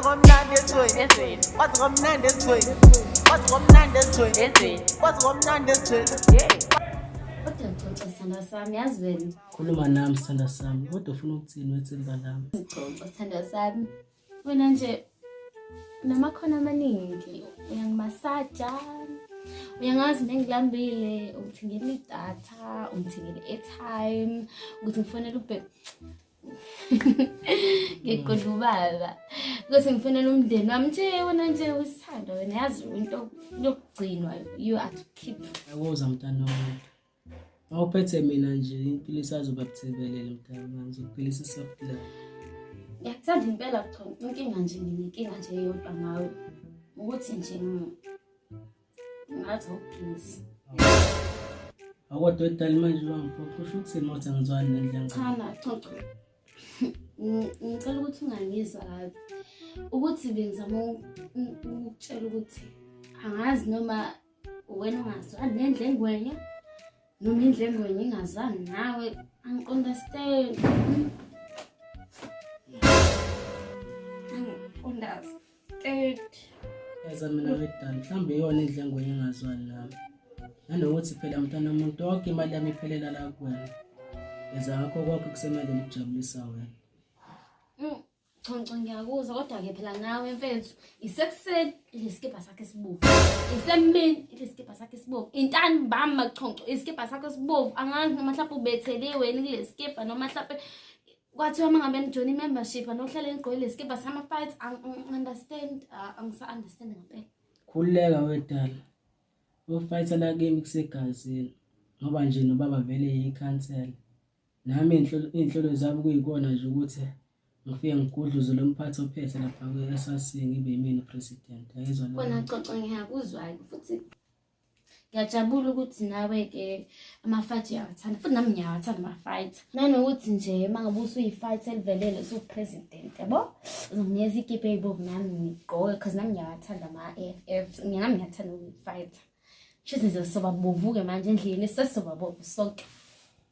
komnandi ezweni kwazi komnandi ezweni kwazi komnandi ezweni kwazi komnandi ezweni Kodwa ngixoxa sithanda sami yazi wena. Khuluma nami sithanda sami kodwa ufuna ukuthini wethemba lami. Ngixoxa sithanda sami. Wena nje namakhono amaningi uyangimasaja. Uyangazi mengilambile ungithengele idatha, ungithengele airtime, ukuthi ngifonele ube ngiqodubala. Ukuthi ngifonele umndeni wami nje wena nje usithanda wena yazi into yokugcinwa you are to keep. Akuza mntana wami. Awuphethe mina nje impilo isazoba buthebelele mntana manje ukuphilisa soft life. Ngiyakuthanda impela cha inkinga nje nginenkinga nje eyodwa ngawe. Ukuthi nje ngathi awuphilisi. Akodwa edala manje wangiphoqa kusho ukuthi nothi angizwani nendlela. Cha ngicela ukuthi ungangizwa kabi. Ukuthi bengizama ukutshela ukuthi angazi noma wena ungazwani nendlela engwenya noma indlela engwenya ingazwani nawe angiqondastand. Understand. Yaza mina wedala mhlambe iyona indlela engwenya engazwani nami. Nanokuthi phela mntana umuntu wonke imali yami iphelela la kuwena. Yenza ngakho konke kusemeleni ukujabulisa wena. Choncho ngiyakuzwa kodwa ke phela nawe mfethu isekuseni lesikipa sakhe esibovu. Isemini lesikipa sakhe esibovu. Intani bamba choncho isikipa sakhe esibovu. Angazi noma mhlawumbe ubethele wena kulesikipa noma mhlawumbe kwathiwa mangabe nijoni membership anohlala engqoyi lesikipa sama fights understand angisa understand ngempela. Khuleka wedala. Ufighter la game kusegazini. Ngoba nje nobaba vele yicancel. Nami inhlolo zabo kuyikona nje ukuthi ngifike ngigudluze lo mphathi ophethe lapha kweSRC ngibe yimina president. Ayizwa lo. Kona xoxo ngiyakuzwa futhi ngiyajabula ukuthi nawe ke ama-fight uyawathanda futhi nami ngiyawathanda ama-fight. Nanokuthi nje mangabe usuyi-fight elivelele usupresident yabo uzonginikeza ikipa eyibovu nami ngigqoke because nami ngiyawathanda ama-AFF nami ngiyathanda ukuyi-fight. Shithi nje sobabovuke manje endlini sesisobabovu sonke.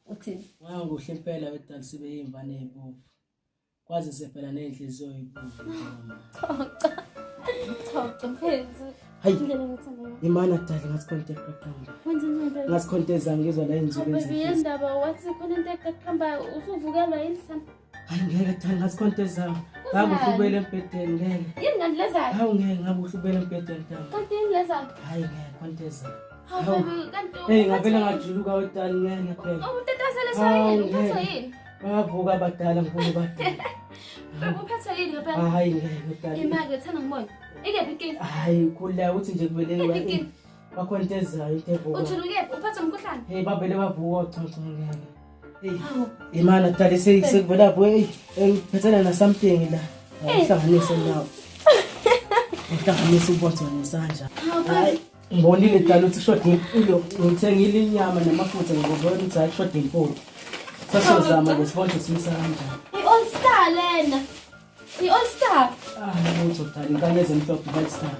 Uthini? Wanguhle impela wedala sibe yimvane ezibovu. Kwazi sephela nenhliziyo ezibovu. Cha mfethu. Hayi. Imana dali ngasikonte qaqamba. Wenze njani? Ngasikhonteza ngizwa la inzuku ezimbi. Baby yendaba wathi khona into eqaqamba usuvukelwa yini sana? Hayi ngeke dali ngasikhonteza. Ngabuhlubela empedeni ngeke. Yini ngilezayo? Hawu ngeke ngabuhlubela empedeni dali. Kanti yini lezayo? Hayi ngeke khonteza. Hawu baby kanti hey ngavela ngajuluka wedala ngeke phela. Ubutetasele sayini uphethe yini? Bavuka abadala ngifuna badala. Uphethe yini ngempela? Hayi ngeke dali. Imake thana ngibona. Ikephi inkinga? Hayi khula ukuthi nje kubele bakhontezayo into evuka. Uthuluke uphethe umkhuhlane? Hey babele bavuka choncho ngeke. Hey imana dali sekuvela lapho hey ngiphathana na something la. Uhlanganise nawo. Uhlanganise ubotho nesandla. Hayi ngibonile dali uthi short impilo ngithengile inyama namafutha ngibona ukuthi hayi short impilo. Sasozama lesibonto simisa kanjani. I-all star lena. I-all star. Lutho dali kanye ezemhlophe white star.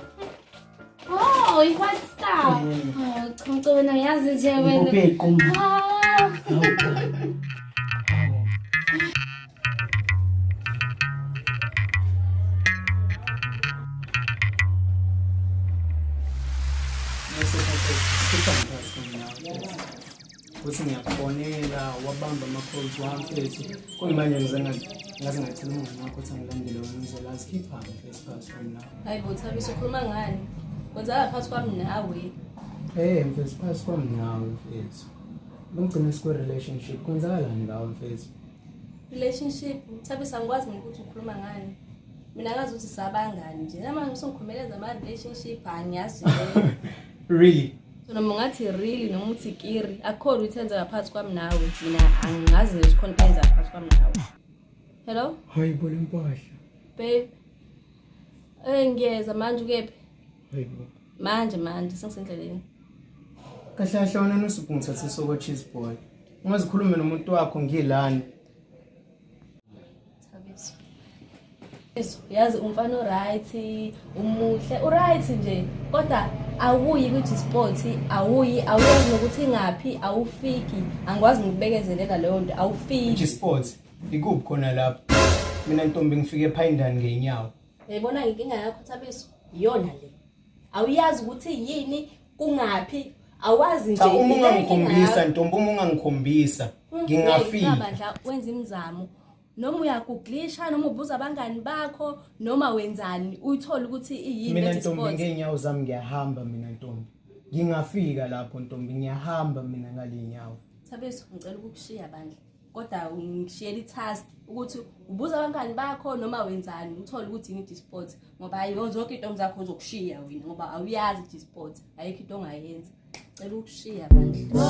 Oh, i-white star. Cha wena yazi nje wena. Ubhequ. Ukuthi ngiyakufonela wabamba ama-calls wami mfethu kuyimanje ngaze ngathela umngane wakho ukuthi angilandele wena ngizela azikhipha first pass from now. Hayi bo Thabiso ukhuluma ngani? Kwenzeka phakathi kwami nawe. First pass kwami nawe mfethu. Bengigcina relationship kwenzakalani ngawe mfethu? Relationship Thabiso angikwazi ukuthi ukhuluma ngani. Mina ngazi ukuthi sabangani nje. Nama ngisongikhomeleza ama-relationship angiyazi. Really? So noma ngathi really noma uthi kiri akho ukuthi enza ngaphansi kwami nawe mina angazi nesikhona enza ngaphansi kwami nawe. Hello? Hayi bola impahla. Babe. Ngiyeza manje ukephi? Hayi bo. Manje sengisendleleni. Kahle kahle wena nosipho ngithathe soko cheese boy. Ungazikhulume nomuntu wakho ngilani. Thabiso. Yazi umfana right, umuhle, uright nje. Kodwa awuyi kuthi sport, awuyazi nokuthi ngaphi, awufiki. Angikwazi ukubekezelela leyo nto, awufiki. Kuthi sport, ikuphi khona lapho? Mina ntombi ngifike ephayindani ngeenyawo. Yayibona inkinga yakho Thabiso iyona le. Awuyazi ukuthi yini kungaphi. Awazi nje Cha uma ungangikhombisa ntombi uma ungangikhombisa ngingafika. Bandla wenza imizamo. Noma uyaguglisha noma ubuza abangani bakho noma wenzani uyithola ukuthi iyini Mina le ntombi sport. ngeenyawo zami ngiyahamba mina ntombi. Ngingafika lapho ntombi ngiyahamba mina ngalenyawo. Thabiso ngicela ukukushiya bandla. Kodwa ngishiyela itask ukuthi ubuza abangani bakho noma wenzani uthole ukuthi yini i-sport ngoba ayo zonke into zakho uzokushiya wena ngoba awuyazi i-sport ayikho into ongayenza. Ngicela ukushiya bandla.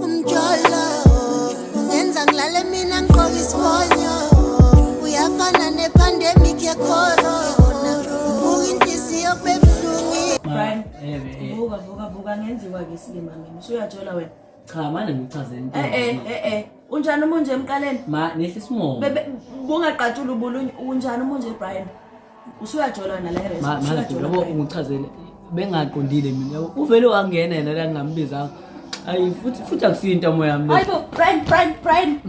Umjolo ungenza ngilale mina ngigqoka isifonyo uyafana nepandemic ye-corona ubuka inhliziyo kube buhlungu. Brian, Vuka ngenziwa ke isilima mina. Usuyajola wena. cha manje ngichazela into. Unjani umunje emqaleni? Ma nehle simo. Bungaqatshula ubulunye unjani umunje Brian? Usuyajola wena la eRes. Manje yabo ngichazele bengaqondile mina. Yabo uvele wangena yena la ngambizanga. Ayi futhi akusinto moya yami. Hayibo Brian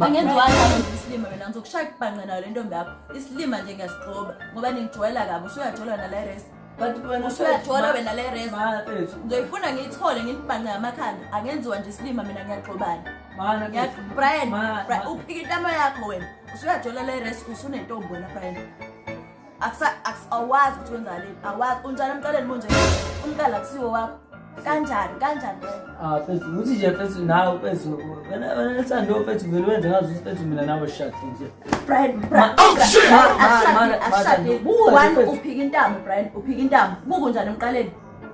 angenziwa kanjani isilima mina ngizokushaya kubhanqa nayo le ntombi yakho. Isilima nje ngiyasiqoba ngoba ningijwayela kabi usuyajola wena la eRes. But wena usuyajola wena la eRes. Ngizoyifuna ngiyithole ngiyibhanqa amakhanda angenziwa nje isilima mina ngiyaxobana. Brian uphika intama yakho wena usuyajola la eRes usunentombi wena Brian. Awazi ukuthi wenza leni awazi unjani emqaleni manje umqala akusiwo wakho kanjani Phethu uthi nje phethu nawe phethu wena lesando phethu vele wenze ngazo phethu mina nawe shuthi nje. Brian uphika intamo Brian uphika intamo buku njani emqaleni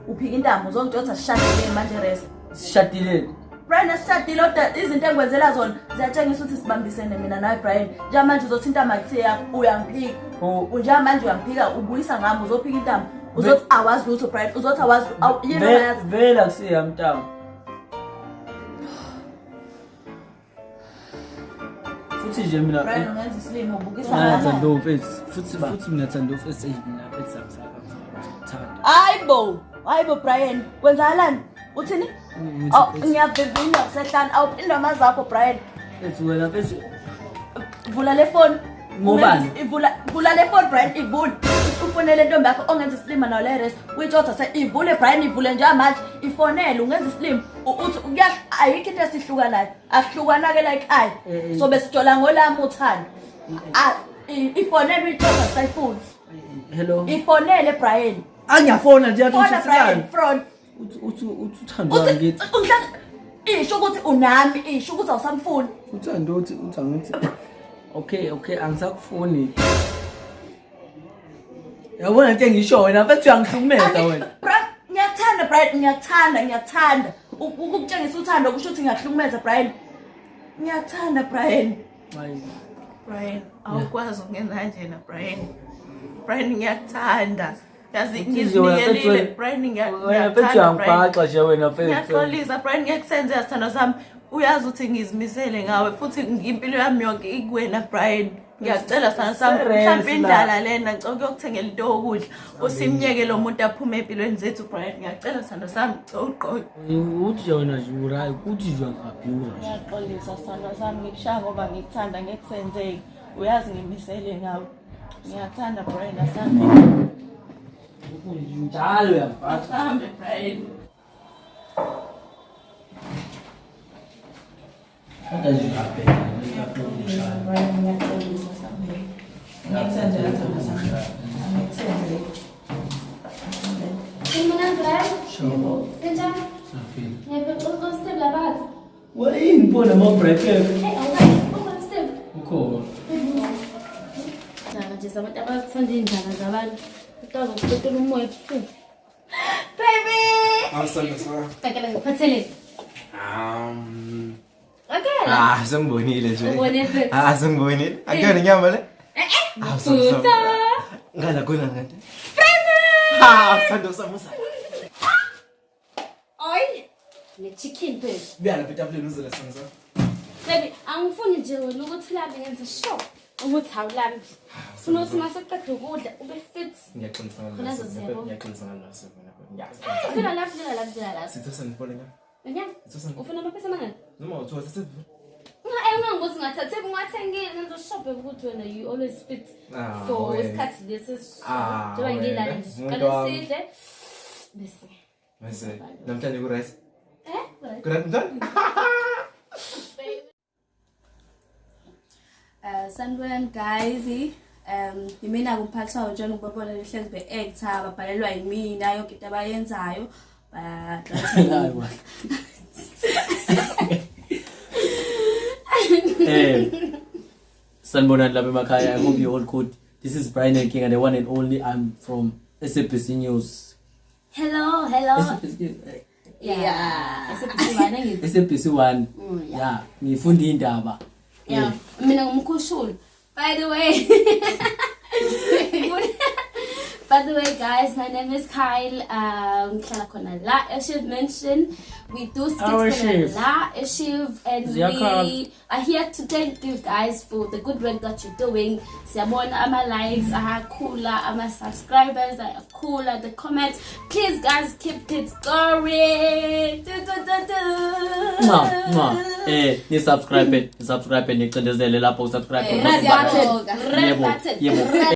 uphika intamo uzongijotha sishadile manje res Sishadile. Brian asishadile kodwa izinto engikwenzela zona ziyatshengisa ukuthi sibambisene mina nawe Brian njengamanje uzothinta amakuthe yakho uyangiphika njengamanje uyangiphika ubuyisa ngami uzophika intamo uzothi awazi lutho Brian uzothi awazi yini oyazi vele akusiya mntamo. Futhi nje mina Brian ungenza isilimo ubukisa ngami ngiyathandwa phethu futhi mina ngiyathandwa phethu mina phethu akuthanda. Hayibo Brian kwenzakalani uthini ngiyavivinya kusehlana awuphinde amazi akho Brian Phethu wena phethu vula le phone ngobani? Vula le phone Brian ivule ufonele intombi yakho ongenza isilima nayo la eRes uyitshotha se ivule Brian ivule njengamanje ifonele ungenza isilima uthi ayikho into esihlukanayo akuhlukana ke la ekhaya so besijola ngolami uthando ifonele uyitshotha sayifuni Hello. ifonele Brian Angiyafona nje Fona yathi Brian front uthi uthandwa ngithi. Isho ukuthi unami isho ukuthi awusamfuni Uthando uthi angithi. Okay angisakufuni. Yabona into engisho wena phethu uyangihlukumeza wena. Ngiyakuthanda Brian ngiyakuthanda ukutshengisa uthando kusho ukuthi ngiyakuhlukumeza Brian ngiyakuthanda Brian awukwazi ukungenza njena Brian ngiyakuthanda yazi ngizinikele Brian Wena phethu uyangibhaxa nje wena phethu. ngiyaxolisa Brian ngiyakusenzela sithando sami uyazi ukuthi ngizimisele ngawe futhi impilo yami yonke ikuwena Brian ngiyacela sana sami mhlawumbe indala lena ngicela ukuyokuthengela into yokudla usimnyeke lo muntu aphume empilweni zethu Brian ngiyacela sana sami uqoqo Uthi yona nje urayi ukuthi nje ngabhura nje. ngiyaxolisa sana sami ngikushaya ngoba ngikuthanda ngekusenzeke uyazi ngimisele ngawe ngiyathanda Brian asambe Njalo uyabhaxa. asambe Brian Kodwa nje ngiyabheka ngiyaxolisa. ngiyaxolisa sambe ngiyakusenzela sana sami ngiyakusenzela Mina Brian Shabo. kanjani Safina. ngiyabona step labathi Wayini bona ma-break? okay step Ukhona. nje sabantu abathanda iy'ndaba zabantu utaza ukutotela umoya ebusuku baby kakela ngiphatheleni akela Sengibonile nje. ubone baby Sengibonile. Akuyona inyama le? Kutha Ngala khona ngade. Sando samusa. oy ne-chicken baby Buyana betafuleni uzela sanza. baby angifuni nje wena ukuthi lambe ngenze sure ukuthi awulambi funa ukuthi mase uqeda ukudla ube fit Ngiyaxolisa Khona zoziyabona. ngiyaxolisa ngalaso. Ufuna lapho. Sithatha sanibona nyama. Nyama. Ufuna amaphesa mangaki? Noma uthiwa sesivu. Ungangokuthi ngathathe ngiwathengile ngizoshophe ukuthi wena you always fit for isikhathi lesi njengoba ngilala nje siqale sidle bese. Mase. Namhlanje ku rice. Right. Good night. Sanibonani guys. Imina kumphatha uJohn ubabona lehlezi be-actor babhalelwa yimina yonke into abayenzayo. Sanibonani lapha emakhaya. I hope you all good. This is Brian King and the one and only. I'm from SABC News. Hello. Yeah. SABC 1. Yeah. Ngifunda indaba. Yeah. Mina ngumkhushulu. By the way, guys, my name is Kyle. As you've mentioned, we do skits and we are here to thank you guys for the good work that you're doing. Siyabona ama likes, cooler, ama subscribers, cooler, the comments. Please, guys, keep it going. Ni subscribe, nicindezele lapho subscribe. Red button.